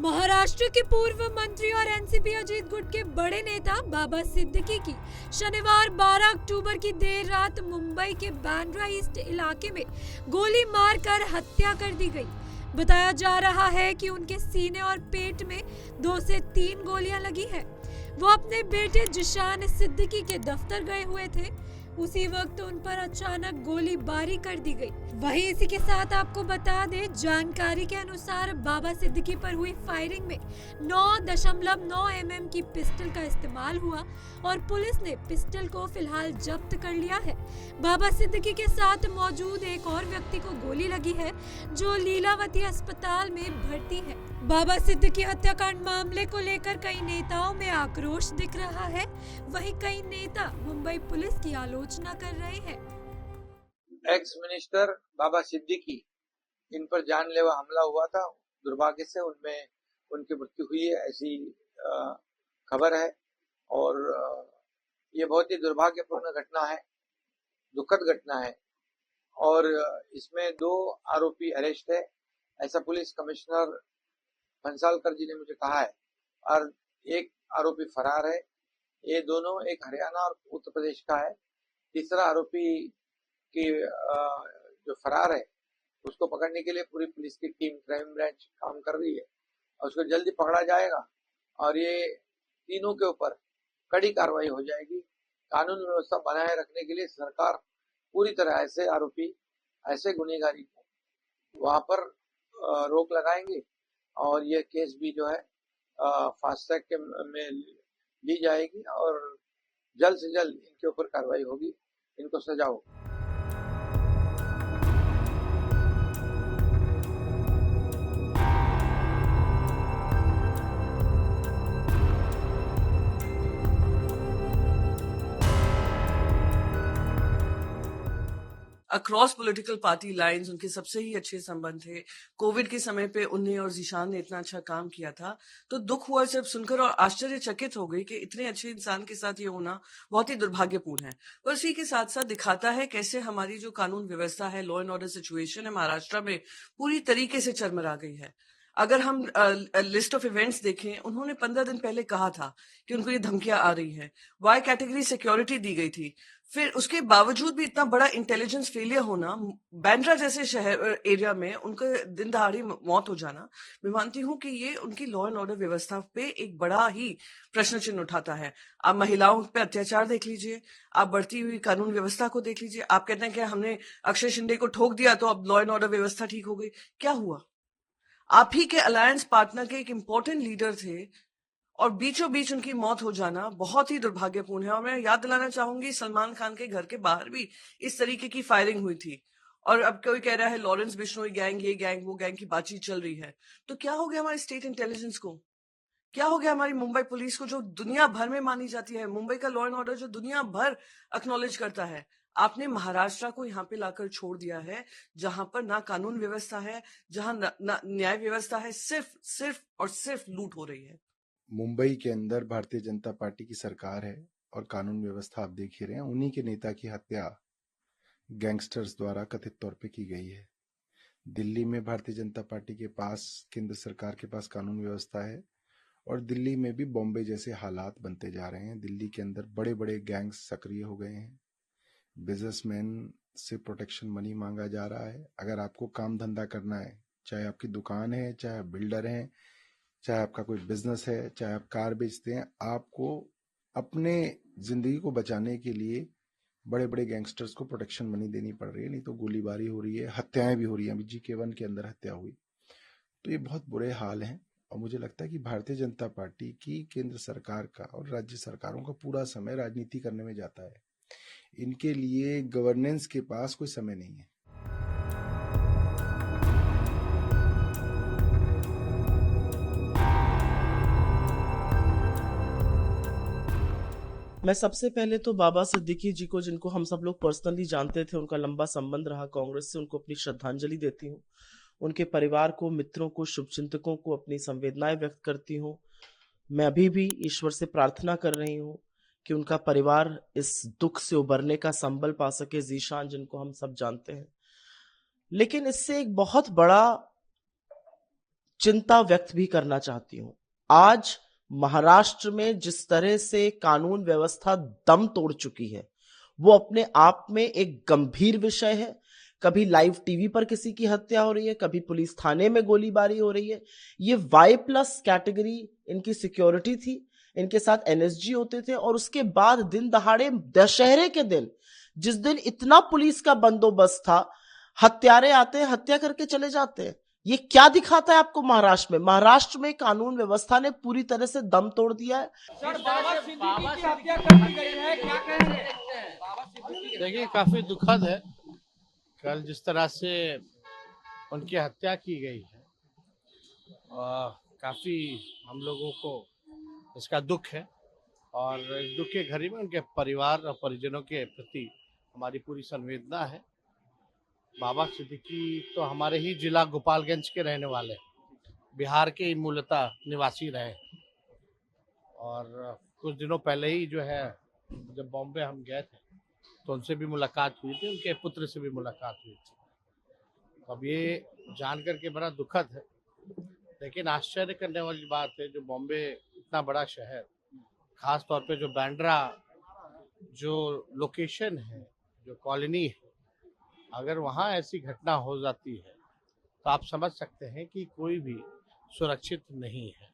महाराष्ट्र के पूर्व मंत्री और एनसीपी अजीत गुट के बड़े नेता बाबा सिद्दीकी की शनिवार 12 अक्टूबर की देर रात मुंबई के बांद्रा ईस्ट इलाके में गोली मारकर हत्या कर दी गई। बताया जा रहा है कि उनके सीने और पेट में 2 से 3 गोलियां लगी है। वो अपने बेटे जिशान सिद्दीकी के दफ्तर गए हुए थे, उसी वक्त उन पर अचानक गोलीबारी कर दी गई। वहीं इसी के साथ आपको बता दें, जानकारी के अनुसार बाबा सिद्दीकी पर हुई फायरिंग में 9.9 mm की पिस्टल का इस्तेमाल हुआ और पुलिस ने पिस्टल को फिलहाल जब्त कर लिया है। बाबा सिद्दीकी के साथ मौजूद एक और व्यक्ति को गोली लगी है, जो लीलावती अस्पताल में भर्ती है। बाबा सिद्दीकी हत्याकांड मामले को लेकर कई नेताओं में आक्रोश दिख रहा है। वहीं कई नेता मुंबई पुलिस की आलोचना कर रहे हैं। एक्स मिनिस्टर बाबा सिद्दीकी, इन पर जानलेवा हमला हुआ था। दुर्भाग्य से उनमें उनकी मृत्यु हुई है, ऐसी खबर है। और ये बहुत ही दुर्भाग्यपूर्ण घटना है, दुखद घटना है। और इसमें 2 आरोपी अरेस्ट है, ऐसा पुलिस कमिश्नर भंसालकर जी ने मुझे कहा है। और एक आरोपी फरार है। ये दोनों एक हरियाणा और उत्तर प्रदेश का है। तीसरा आरोपी की जो फरार है, उसको पकड़ने के लिए पूरी पुलिस की टीम क्राइम ब्रांच काम कर रही है और उसको जल्दी पकड़ा जाएगा। और ये तीनों के ऊपर कड़ी कार्रवाई हो जाएगी। कानून व्यवस्था बनाए रखने के लिए सरकार पूरी तरह ऐसे आरोपी, ऐसे गुनहगारी को वहां पर रोक लगाएंगे और ये केस भी जो है फास्ट ट्रैक में ली जाएगी और जल्द से जल्द इनके ऊपर कार्रवाई होगी, इनको सजा होगी। अक्रॉस पॉलिटिकल पार्टी लाइंस उनके सबसे ही अच्छे संबंध थे। कोविड के समय पे उन्हें और जीशान ने इतना अच्छा काम किया था, तो दुख हुआ जब सुनकर और आश्चर्यचकित हो गई कि इतने अच्छे इंसान के साथ ये होना बहुत ही दुर्भाग्यपूर्ण है। और इसी के साथ साथ दिखाता है कैसे हमारी जो कानून व्यवस्था है, लॉ एंड ऑर्डर सिचुएशन है महाराष्ट्र में पूरी तरीके से चरमरा गई है। अगर हम लिस्ट ऑफ इवेंट्स देखें, उन्होंने 15 दिन पहले कहा था कि उनको ये धमकियां आ रही हैं, वाई कैटेगरी सिक्योरिटी दी गई थी। फिर उसके बावजूद भी इतना बड़ा इंटेलिजेंस फेलियर होना, बांद्रा जैसे शहर एरिया में उनके दिन दहाड़ी मौत हो जाना, मैं मानती हूँ कि ये उनकी लॉ एंड ऑर्डर व्यवस्था पे एक बड़ा ही प्रश्न चिन्ह उठाता है। आप महिलाओं पे अत्याचार देख लीजिए, आप बढ़ती हुई कानून व्यवस्था को देख लीजिए। आप कहते हैं कि हमने अक्षय शिंदे को ठोक दिया तो अब लॉ एंड ऑर्डर व्यवस्था ठीक हो गई। क्या हुआ? आप ही के अलायंस पार्टनर के एक इंपॉर्टेंट लीडर थे और बीचों बीच उनकी मौत हो जाना बहुत ही दुर्भाग्यपूर्ण है। और मैं याद दिलाना चाहूंगी, सलमान खान के घर के बाहर भी इस तरीके की फायरिंग हुई थी। और अब कोई कह रहा है लॉरेंस बिश्नोई गैंग, ये गैंग, वो गैंग की बातचीत चल रही है। तो क्या हो गया हमारे स्टेट इंटेलिजेंस को? क्या हो गया हमारी मुंबई पुलिस को, जो दुनिया भर में मानी जाती है? मुंबई का लॉ एंड ऑर्डर जो दुनिया भर एक्नॉलेज करता है, आपने महाराष्ट्र को यहाँ पे लाकर छोड़ दिया है, जहां पर ना कानून व्यवस्था है, जहां ना न्याय व्यवस्था है, सिर्फ लूट हो रही है। मुंबई के अंदर भारतीय जनता पार्टी की सरकार है और कानून व्यवस्था आप देख ही रहे हैं। उन्हीं के नेता की हत्या गैंगस्टर्स द्वारा कथित तौर पे की गई है। दिल्ली में भारतीय जनता पार्टी के पास, केंद्र सरकार के पास कानून व्यवस्था है और दिल्ली में भी बॉम्बे जैसे हालात बनते जा रहे हैं। दिल्ली के अंदर बड़े बड़े गैंग्स सक्रिय हो गए हैं। बिजनेसमैन से प्रोटेक्शन मनी मांगा जा रहा है। अगर आपको काम धंधा करना है, चाहे आपकी दुकान है, चाहे आप बिल्डर हैं, चाहे आपका कोई बिजनेस है, चाहे आप कार बेचते हैं, आपको अपने जिंदगी को बचाने के लिए बड़े बड़े गैंगस्टर्स को प्रोटेक्शन मनी देनी पड़ रही है, नहीं तो गोलीबारी हो रही है, हत्याएं भी हो रही हैं। अभी GK1 के अंदर हत्या हुई। तो ये बहुत बुरे हाल हैं और मुझे लगता है कि भारतीय जनता पार्टी की, केंद्र सरकार का और राज्य सरकारों का पूरा समय राजनीति करने में जाता है। इनके लिए गवर्नेंस के पास कोई समय नहीं है। मैं सबसे पहले तो बाबा सिद्दीकी जी को, जिनको हम सब लोग पर्सनली जानते थे, उनका लंबा संबंध रहा कांग्रेस से, उनको अपनी श्रद्धांजलि देती हूँ। उनके परिवार को, मित्रों को, शुभचिंतकों को अपनी संवेदनाएं व्यक्त करती हूँ। मैं अभी भी ईश्वर से प्रार्थना कर रही हूँ कि उनका परिवार इस दुख से उबरने का संबल पा सके, जीशान जिनको हम सब जानते हैं। लेकिन इससे एक बहुत बड़ा चिंता व्यक्त भी करना चाहती हूं। आज महाराष्ट्र में जिस तरह से कानून व्यवस्था दम तोड़ चुकी है, वो अपने आप में एक गंभीर विषय है। कभी लाइव टीवी पर किसी की हत्या हो रही है, कभी पुलिस थाने में गोलीबारी हो रही है। ये Y+ कैटेगरी इनकी सिक्योरिटी थी, इनके साथ NSG होते थे, और उसके बाद दिन दहाड़े दशहरे के दिन, जिस दिन इतना पुलिस का बंदोबस्त था, हत्यारे आते हैं, हत्या करके चले जाते हैं। ये क्या दिखाता है आपको महाराष्ट्र में? महाराष्ट्र में कानून व्यवस्था ने पूरी तरह से दम तोड़ दिया है। सर, बाबा सिद्दीकी की हत्या कर दी गई है, क्या कहेंगे? देखिए, काफी दुखद है। कल जिस तरह से उनकी हत्या की गई है, काफी हम लोगों को इसका दुख है, और इस दुख के घड़ी में उनके परिवार और परिजनों के प्रति हमारी पूरी संवेदना है। बाबा सिद्दीकी तो हमारे ही जिला गोपालगंज के रहने वाले, बिहार के मूलतः निवासी रहे, और कुछ दिनों पहले ही जो है, जब बॉम्बे हम गए थे तो उनसे भी मुलाकात हुई थी, उनके पुत्र से भी मुलाकात हुई थी। अब ये जान करके बड़ा दुखद है, लेकिन आश्चर्य करने वाली बात है, जो बॉम्बे इतना बड़ा शहर, खास तौर पे जो बांद्रा जो लोकेशन है, जो कॉलोनी है, अगर वहाँ ऐसी घटना हो जाती है तो आप समझ सकते हैं कि कोई भी सुरक्षित नहीं है।